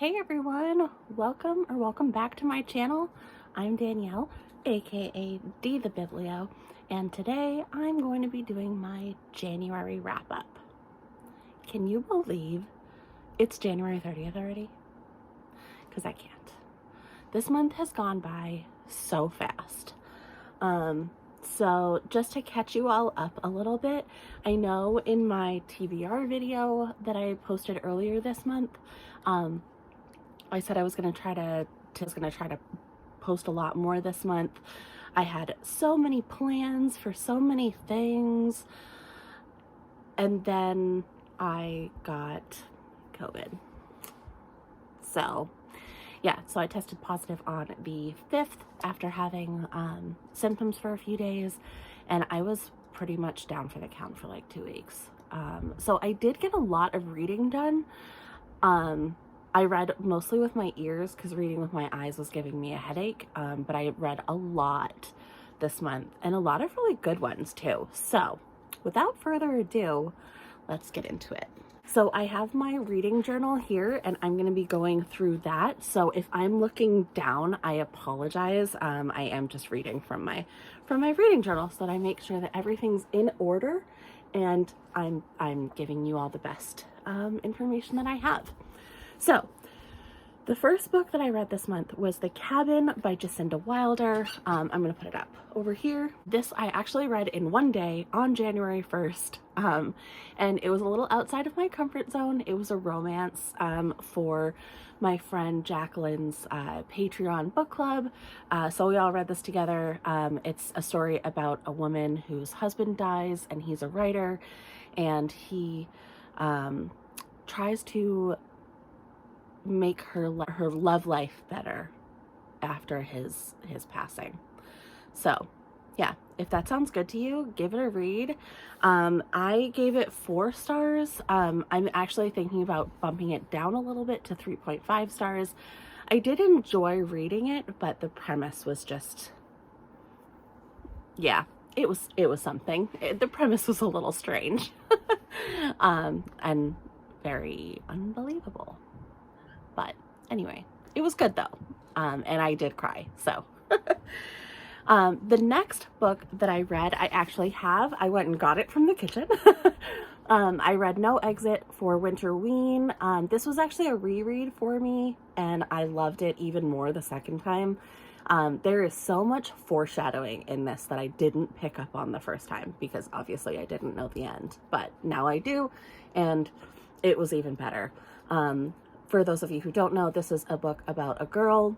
Hey everyone, welcome back to my channel. I'm Danielle, aka D the Biblio, and today I'm going to be doing my January wrap-up. Can you believe it's January 30th already? Because I can't. This month has gone by so fast. So just to catch you all up a little bit, I know in my TBR video that I posted earlier this month, I said I was going to try to post a lot more this month. I had so many plans for so many things, and then I got COVID. So I tested positive on the 5th after having symptoms for a few days, and I was pretty much down for the count for like 2 weeks. So I did get a lot of reading done. I read mostly with my ears because reading with my eyes was giving me a headache, but I read a lot this month, and a lot of really good ones too. So without further ado, let's get into it. So I have my reading journal here, and I'm going to be going through that. So if I'm looking down, I apologize. I am just reading from my reading journal so that I make sure that everything's in order, and I'm giving you all the best information that I have. So, the first book that I read this month was The Cabin by Jasinda Wilder. I'm going to put it up over here. This I actually read in one day on January 1st, and it was a little outside of my comfort zone. It was a romance for my friend Jacqueline's Patreon book club, so we all read this together. It's a story about a woman whose husband dies, and he's a writer, and he tries to make her love life better after his passing. So yeah, if that sounds good to you, give it a read. I gave it 4 stars. I'm actually thinking about bumping it down a little bit to 3.5 stars. I did enjoy reading it, but the premise was just, yeah, it was something. The premise was a little strange and very unbelievable. But anyway, it was good though, and I did cry, so. The next book that I read, I went and got it from the kitchen. I read No Exit for Winterween. This was actually a reread for me, and I loved it even more the second time. There is so much foreshadowing in this that I didn't pick up on the first time, because obviously I didn't know the end, but now I do, and it was even better. For those of you who don't know, this is a book about a girl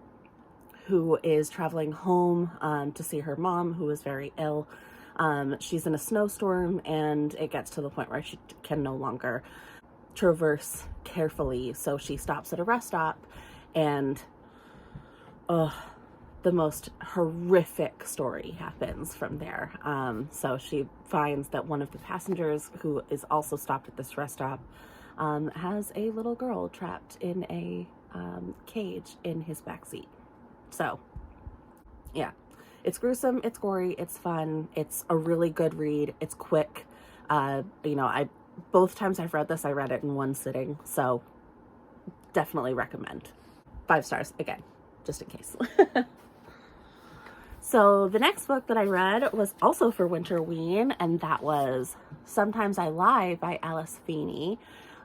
who is traveling home to see her mom, who is very ill. She's in a snowstorm, and it gets to the point where she can no longer traverse carefully, so she stops at a rest stop, and the most horrific story happens from there. So she finds that one of the passengers, who is also stopped at this rest stop, has a little girl trapped in a cage in his backseat. So yeah, it's gruesome, it's gory, it's fun, it's a really good read, it's quick. Both times I've read this, I read it in one sitting, so definitely recommend. 5 stars again, just in case. So the next book that I read was also for Winterween, and that was Sometimes I Lie by Alice Feeney.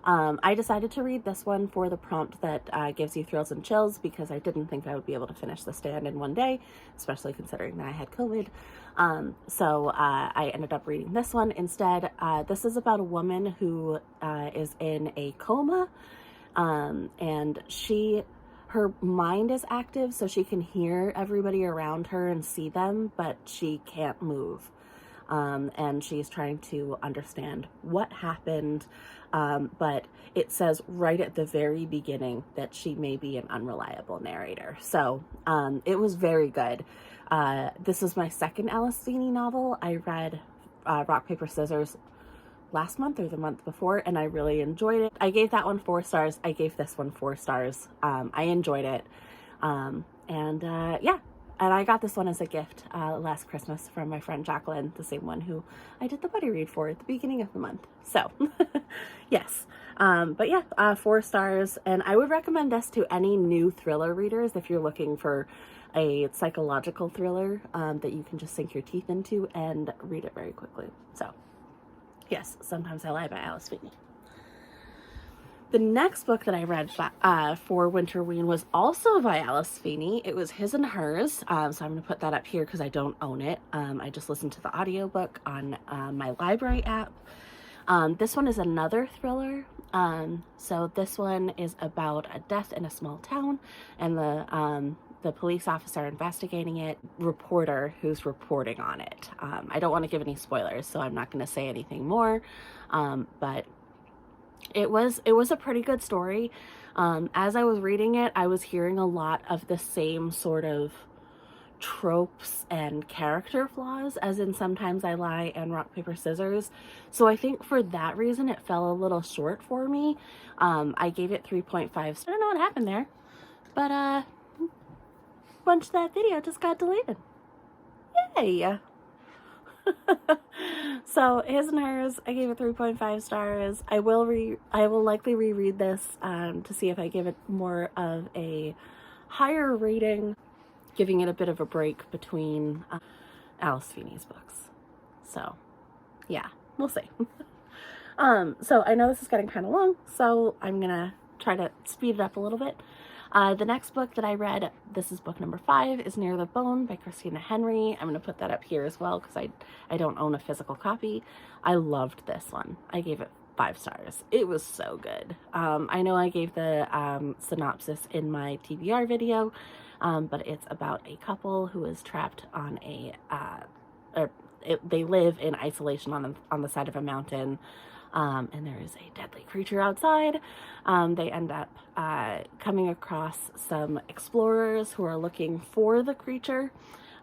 I decided to read this one for the prompt that gives you thrills and chills, because I didn't think I would be able to finish The Stand in one day, especially considering that I had COVID. So I ended up reading this one instead. This is about a woman who is in a coma, and her mind is active, so she can hear everybody around her and see them, but she can't move. And she's trying to understand what happened, but it says right at the very beginning that she may be an unreliable narrator. So it was very good. This is my second Alice Feeney novel. I read Rock, Paper, Scissors last month or the month before, and I really enjoyed it. I gave that one 4 stars. I gave this one 4 stars. I enjoyed it. Yeah. And I got this one as a gift last Christmas from my friend Jacqueline, the same one who I did the buddy read for at the beginning of the month. So, yes. But yeah, 4 stars, and I would recommend this to any new thriller readers if you're looking for a psychological thriller that you can just sink your teeth into and read it very quickly. So, yes, Sometimes I Lie by Alice Feeney. The next book that I read for Winterween was also by Alice Feeney. It was His and Hers, so I'm going to put that up here because I don't own it. I just listened to the audiobook on my library app. This one is another thriller. So this one is about a death in a small town, and the police officer investigating it, reporter who's reporting on it. I don't want to give any spoilers, so I'm not going to say anything more. But it was a pretty good story. As I was reading it, I was hearing a lot of the same sort of tropes and character flaws as in Sometimes I Lie and Rock, Paper, Scissors. So I think for that reason it fell a little short for me. I gave it 3.5. I don't know what happened there, but a bunch of that video just got deleted. Yay! So His and Hers, I gave it 3.5 stars. I will likely reread this to see if I give it more of a higher rating, giving it a bit of a break between Alice Feeney's books. So yeah, we'll see. So I know this is getting kind of long, so I'm gonna try to speed it up a little bit. The next book that I read, this is book number 5, is Near the Bone by Christina Henry. I'm going to put that up here as well because I don't own a physical copy. I loved this one. I gave it 5 stars. It was so good. I know I gave the synopsis in my TBR video, but it's about a couple who is trapped on they live in isolation on the side of a mountain. And there is a deadly creature outside. They end up coming across some explorers who are looking for the creature.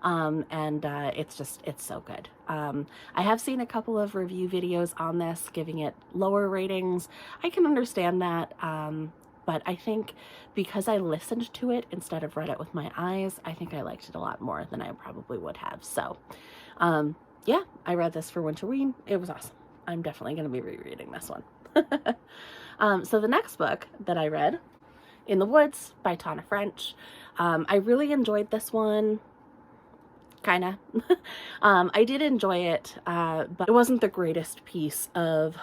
And it's so good. I have seen a couple of review videos on this giving it lower ratings. I can understand that. But I think because I listened to it instead of read it with my eyes, I think I liked it a lot more than I probably would have. So, yeah, I read this for Winterween. It was awesome. I'm definitely going to be rereading this one. So the next book that I read, In the Woods by Tana French. I really enjoyed this one. Kinda. I did enjoy it, but it wasn't the greatest piece of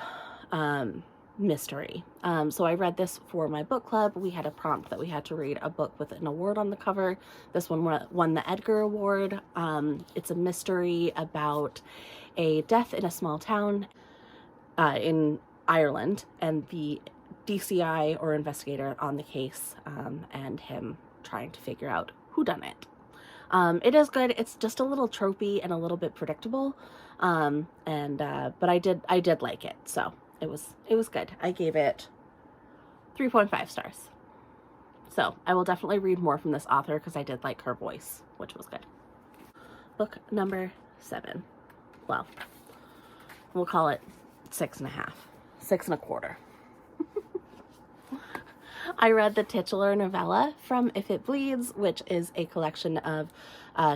mystery. So I read this for my book club. We had a prompt that we had to read a book with an award on the cover. This one won the Edgar Award. It's a mystery about a death in a small town in Ireland, and the DCI or investigator on the case, and him trying to figure out who done it. It is good. It's just a little tropey and a little bit predictable, but I did like it, so it was good. I gave it 3.5 stars. So I will definitely read more from this author because I did like her voice, which was good. Book number 7. Well, we'll call it 6.5, 6.25. I read the titular novella from If It Bleeds, which is a collection of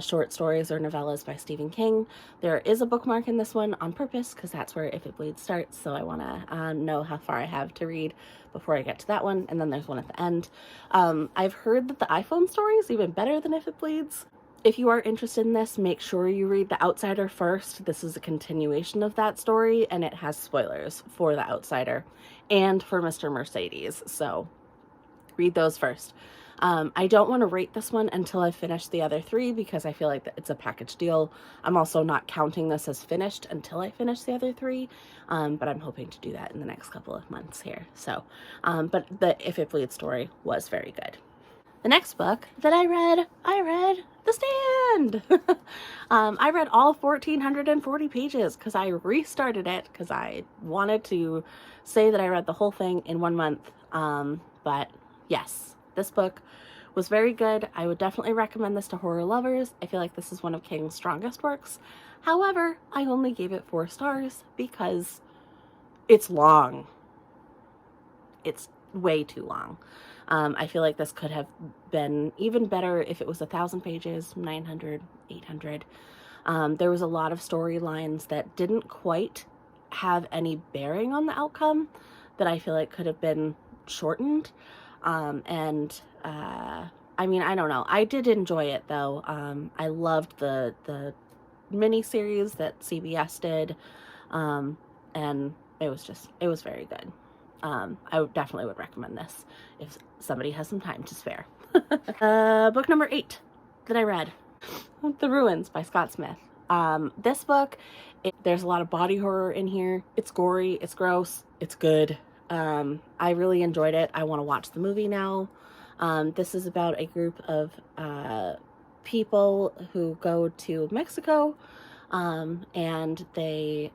short stories or novellas by Stephen King. There is a bookmark in this one on purpose because that's where If It Bleeds starts, so I want to know how far I have to read before I get to that one, and then there's one at the end. I've heard that the iPhone story is even better than If It Bleeds. If you are interested in this, make sure you read The Outsider first. This is a continuation of that story, and it has spoilers for The Outsider and for Mr. Mercedes, so read those first. I don't want to rate this one until I finish the other 3 because I feel like it's a package deal. I'm also not counting this as finished until I finish the other 3, but I'm hoping to do that in the next couple of months here. So, but the If It Bleeds story was very good. The next book that I read The Stand. I read all 1,440 pages because I restarted it because I wanted to say that I read the whole thing in 1 month. But yes, this book was very good. I would definitely recommend this to horror lovers. I feel like this is one of King's strongest works. However, I only gave it 4 stars because it's long. It's way too long. I feel like this could have been even better if it was 1,000 pages, 900, 800. There was a lot of storylines that didn't quite have any bearing on the outcome. that I feel like could have been shortened. I mean, I don't know. I did enjoy it though. I loved the miniseries that CBS did, and it was very good. I definitely would recommend this if somebody has some time to spare. Book number 8 that I read, The Ruins by Scott Smith. This book, there's a lot of body horror in here. It's gory, it's gross, it's good. I really enjoyed it. I want to watch the movie now. This is about a group of people who go to Mexico, and they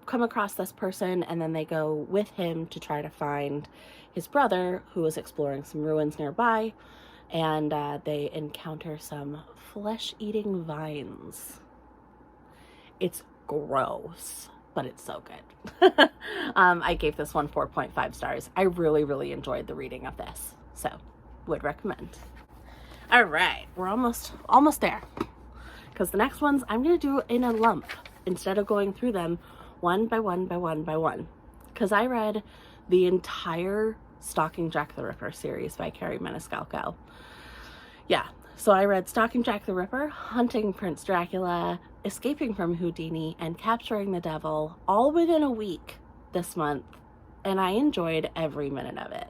come across this person, and then they go with him to try to find his brother, who is exploring some ruins nearby, and they encounter some flesh-eating vines. It's gross, but it's so good. I gave this one 4.5 stars. I really enjoyed the reading of this, so would recommend. All right, we're almost there, because the next ones I'm gonna do in a lump instead of going through them one by one, because I read the entire Stalking Jack the Ripper series by Kerri Maniscalco. Yeah, so I read Stalking Jack the Ripper, Hunting Prince Dracula, Escaping from Houdini, and Capturing the Devil, all within a week this month, and I enjoyed every minute of it.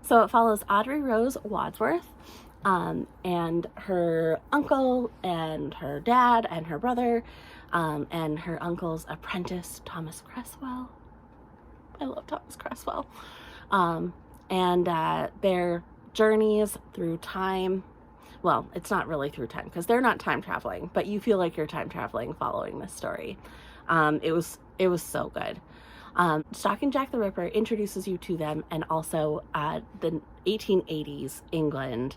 So it follows Audrey Rose Wadsworth, and her uncle and her dad and her brother, and her uncle's apprentice, Thomas Cresswell. I love Thomas Cresswell. And their journeys through time. Well, it's not really through time because they're not time traveling, but you feel like you're time traveling following this story. It was so good. Stalking Jack the Ripper introduces you to them, and also the 1880s England,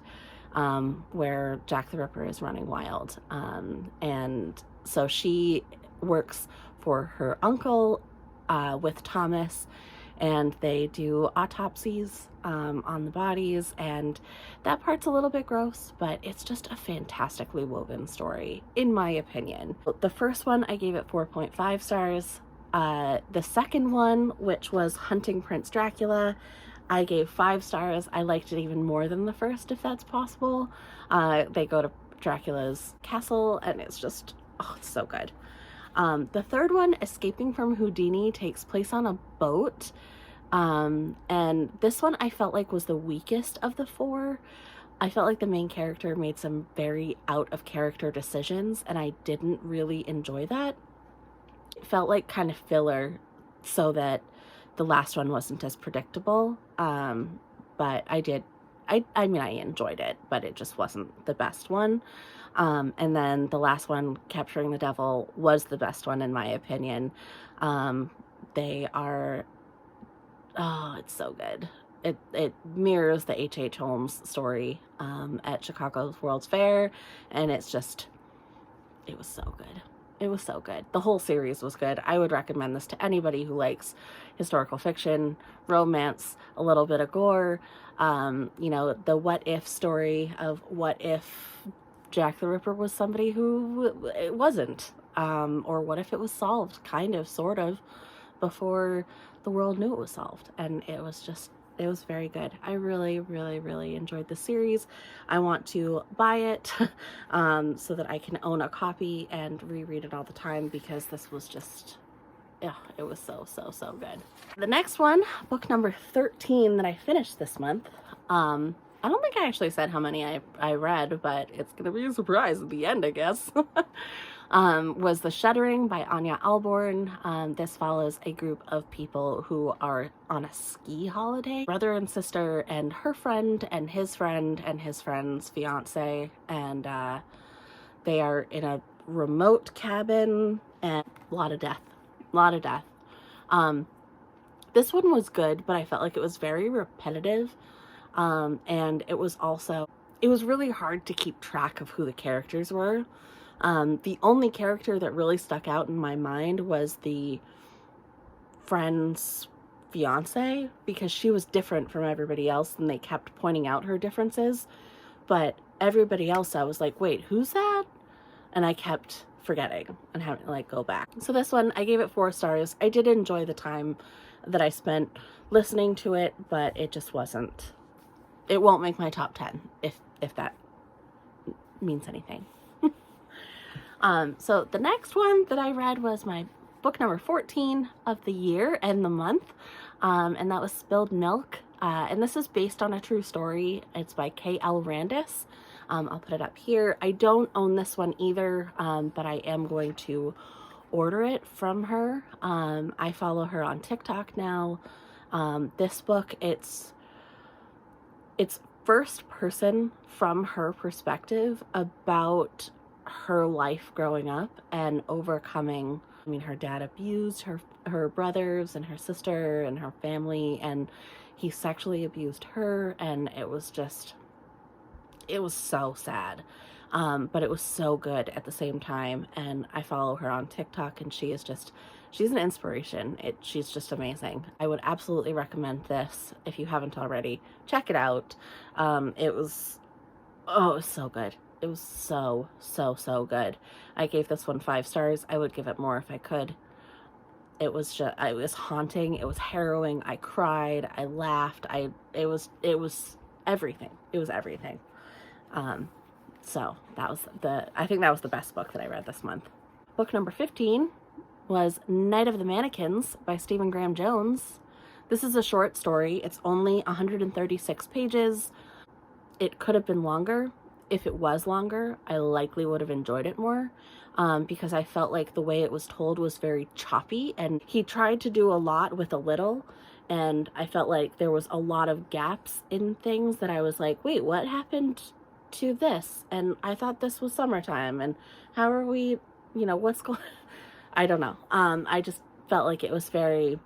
where Jack the Ripper is running wild. And so she works for her uncle with Thomas, and they do autopsies on the bodies, and that part's a little bit gross, but it's just a fantastically woven story, in my opinion. The first one, I gave it 4.5 stars. The second one, which was Hunting Prince Dracula, I gave 5 stars. I liked it even more than the first, if that's possible. They go to Dracula's castle, and it's just, oh, it's so good. The third one, Escaping from Houdini, takes place on a boat. And this one I felt like was the weakest of the 4. I felt like the main character made some very out of character decisions, and I didn't really enjoy that. It felt like kind of filler so that the last one wasn't as predictable. But I mean, I enjoyed it, but it just wasn't the best one. And then the last one, Capturing the Devil, was the best one in my opinion. They are, oh, it's so good. It mirrors the H.H. Holmes story at Chicago's World's Fair, and it's just, it was so good. It was so good. The whole series was good. I would recommend this to anybody who likes historical fiction, romance, a little bit of gore, you know, the what if story of what if Jack the Ripper was somebody who it wasn't, or what if it was solved, kind of, sort of, before the world knew it was solved. And it was very good. I really enjoyed the series. I want to buy it so that I can own a copy and reread it all the time, because this was just, yeah, it was so good. The next one, book number 13 that I finished this month, I don't think I actually said how many I read, but it's gonna be a surprise at the end, I guess. Was The Shuddering by Ania Ahlborn. This follows a group of people who are on a ski holiday. Brother and sister and her friend and his friend's fiance, and they are in a remote cabin, and a lot of death. This one was good, but I felt like it was very repetitive, and it was really hard to keep track of who the characters were. The only character that really stuck out in my mind was the friend's fiance, because she was different from everybody else, and they kept pointing out her differences. But everybody else, I was like, wait, who's that? And I kept forgetting and having to like go back. So this one, I gave it 4 stars. I did enjoy the time that I spent listening to it, but it just wasn't, it won't make my top 10 if that means anything. So the next one that I read was my book number 14 of the year and the month, and that was Spilled Milk. And this is based on a true story. It's by K.L. Randis. I'll put it up here. I don't own this one either, but I am going to order it from her. I follow her on TikTok now. This book, it's first person from her perspective about her life growing up and overcoming. I mean, her dad abused her brothers and her sister and her family, and he sexually abused her, and it was so sad. But it was so good at the same time, and I follow her on TikTok, and she's an inspiration. She's just amazing. I would absolutely recommend this if you haven't already. Check it out. It was so good. It was so good. I gave this one 5 stars. I would give it more if I could. It was haunting. It was harrowing. I cried. I laughed. It was everything. It was everything. So I think that was the best book that I read this month. Book number 15 was Night of the Mannequins by Stephen Graham Jones. This is a short story. It's only 136 pages. It could have been longer. If it was longer, I likely would have enjoyed it more, because I felt like the way it was told was very choppy, and he tried to do a lot with a little, and I felt like there was a lot of gaps in things that I was like, wait, what happened to this? And I thought this was summertime, and how are we, what's going I don't know. I just felt like it was very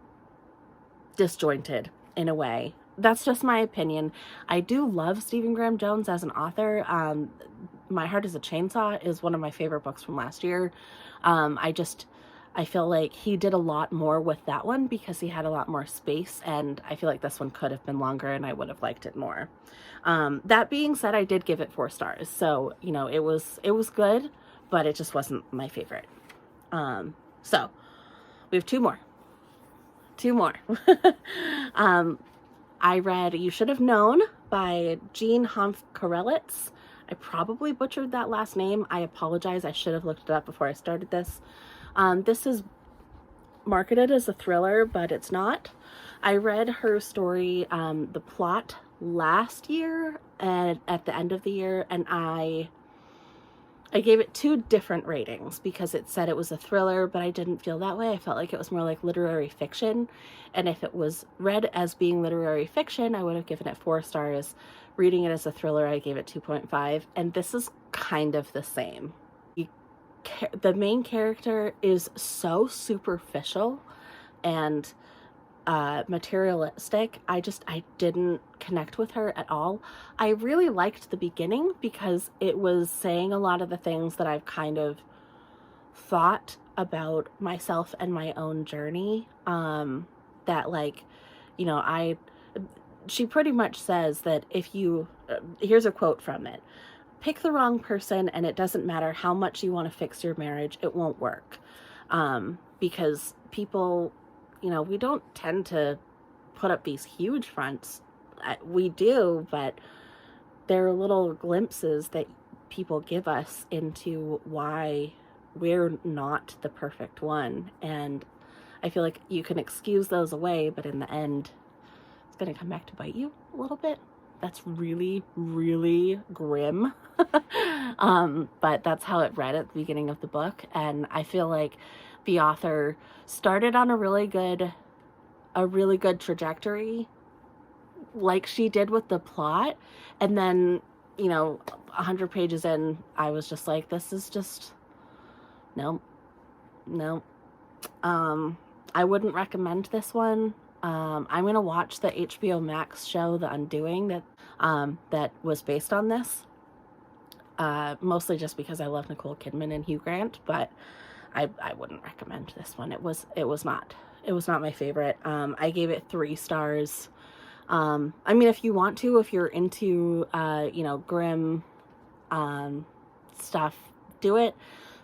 disjointed in a way. That's just my opinion. I do love Stephen Graham Jones as an author. My Heart is a Chainsaw is one of my favorite books from last year. I feel like he did a lot more with that one because he had a lot more space, and I feel like this one could have been longer and I would have liked it more. That being said, I did give it 4 stars. So, it was good, but it just wasn't my favorite. So we have 2 more. I read You Should Have Known by Hanff Korelitz. I probably butchered that last name. I apologize. I should have looked it up before I started this. This is marketed as a thriller, but it's not. I read her story, The Plot, last year at the end of the year, and I gave it 2 different ratings because it said it was a thriller, but I didn't feel that way. I felt like it was more like literary fiction. And if it was read as being literary fiction, I would have given it 4 stars. Reading it as a thriller, I gave it 2.5. And this is kind of the same. The main character is so superficial and materialistic. I didn't connect with her at all. I really liked the beginning because it was saying a lot of the things that I've kind of thought about myself and my own journey. She pretty much says that if you, here's a quote from it: pick the wrong person and it doesn't matter how much you want to fix your marriage, it won't work. Because people, we don't tend to put up these huge fronts. We do, but there are little glimpses that people give us into why we're not the perfect one. And I feel like you can excuse those away, but in the end, it's going to come back to bite you a little bit. That's really, really grim. But that's how it read at the beginning of the book. And I feel like the author started on a really good trajectory, like she did with The Plot. And then, 100 pages in, I was just like, this is just, no. I wouldn't recommend this one. I'm going to watch the HBO Max show, The Undoing, that was based on this. Mostly just because I love Nicole Kidman and Hugh Grant, but I wouldn't recommend this one. It was not my favorite. I gave it 3 stars. If you want to, if you're into, grim, stuff, do it.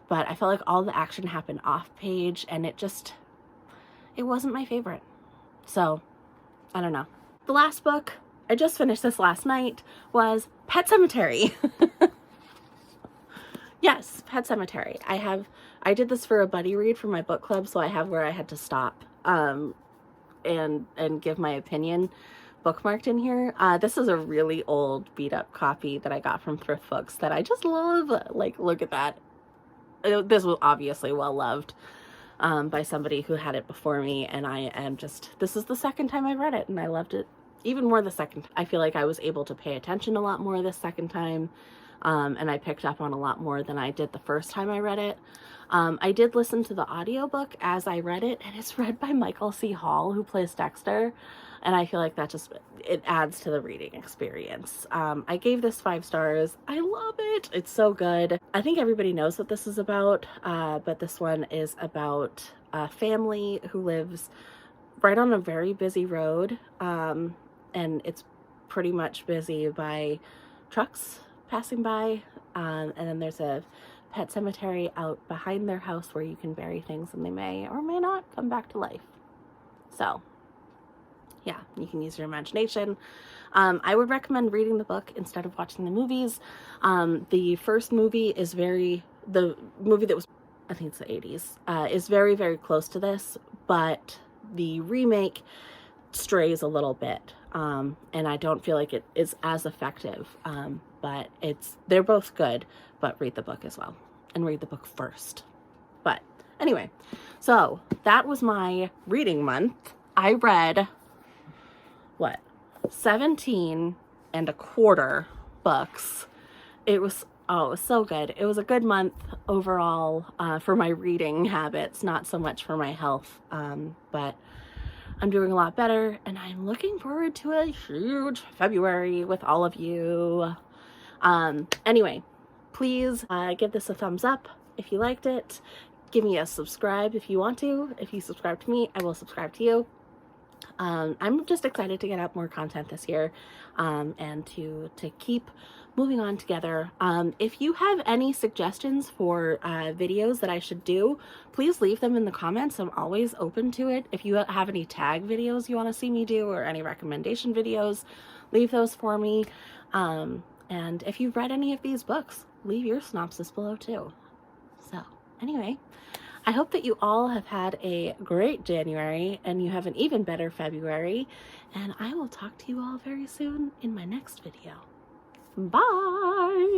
but I felt like all the action happened off page, and it wasn't my favorite. So, I don't know. The last book, I just finished this last night, was Pet Sematary. Yes, Pet Sematary. I did this for a buddy read for my book club, so I have where I had to stop and give my opinion bookmarked in here. This is a really old beat up copy that I got from thrift books that I just love. Like, look at that. This was obviously well loved by somebody who had it before me, and this is the second time I read it, and I loved it even more the second time. I feel like I was able to pay attention a lot more this second time, and I picked up on a lot more than I did the first time I read it. I did listen to the audiobook as I read it, and it's read by Michael C. Hall, who plays Dexter, and I feel like that it adds to the reading experience. I gave this 5 stars. I love it. It's so good. I think everybody knows what this is about, but this one is about a family who lives right on a very busy road, and it's pretty much busy by trucks passing by, and then there's a pet cemetery out behind their house where you can bury things and they may or may not come back to life. So yeah, you can use your imagination. I would recommend reading the book instead of watching the movies. The first movie is the movie that was, I think it's the 80s, is very, very close to this, but the remake strays a little bit, and I don't feel like it is as effective, but they're both good, but read the book as well, and read the book first. But anyway, so that was my reading month. I read 17 and a quarter books. It was so good. It was a good month overall for my reading habits, not so much for my health, but I'm doing a lot better, and I'm looking forward to a huge February with all of you. Anyway, please give this a thumbs up if you liked it. Give me a subscribe if you want to. If you subscribe to me, I will subscribe to you. I'm just excited to get out more content this year, and to keep moving on together. If you have any suggestions for videos that I should do, please leave them in the comments. I'm always open to it. If you have any tag videos you want to see me do, or any recommendation videos, leave those for me. And if you've read any of these books, leave your synopsis below too. So anyway, I hope that you all have had a great January and you have an even better February, and I will talk to you all very soon in my next video. Bye!